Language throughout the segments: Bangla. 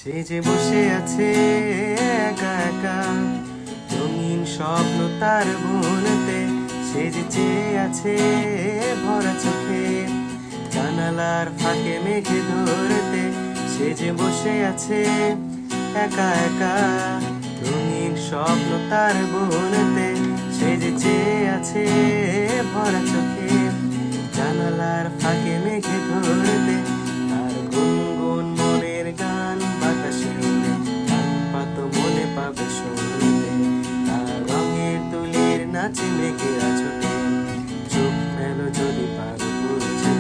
সে যে বসে আছে একা একা, রঙিন স্বপ্ন তার বুনতে। সে যে চেয়ে আছে ভরা চোখে, জানালার ফাঁকে মেঘে ধরতে। সে যে বসে আছে একা একা, রঙিন স্বপ্ন তার বুনতে। সে যে চেয়ে আছে ভরা চোখে, জানালার ফাঁকে মেঘে ধরতে। তার গুনগুন মনের গান বাতাসে উড়ে, গান পাত মনে পাবে শুনতে। তার রঙের তুলির নাচে মেঘেরা ছোটে, চোখ মেলো যদি পারো বুঝতে।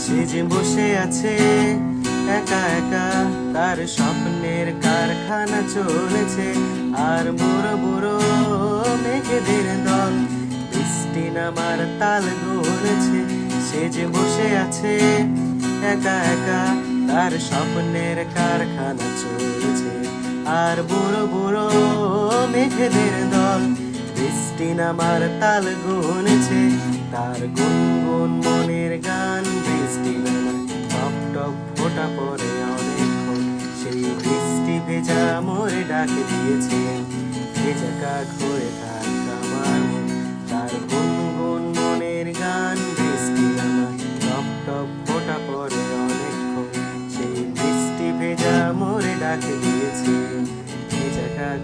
সে যে বসে আছে একা একা, তার স্বপ্নের কারখানা চলেছে। আর বড় বড় মেঘেদের দল বৃষ্টি নামার তাল গুনেছে। সে যে বসে আছে একা একা, তার স্বপ্নের কারখানা চলেছে। আর বড় বড় মেঘেদের দল বৃষ্টি নামার তাল গুনেছে। তার গুনগুন মনের গান বৃষ্টি নামা, টপ টপ ফোঁটা পড়ে অনেকক্ষণ। সেই বৃষ্টি ভেজা মোরে ডাকে দিয়েছে, ভেজা কাক হয়ে থাক আমার মন। তার গুনগুন মনের গান বৃষ্টি নামা, টপ টপ ফোঁটা পড়ে অনেকক্ষণ। সেই বৃষ্টি ভেজা মোরে ডাকে দিয়েছে, ভেজা কাক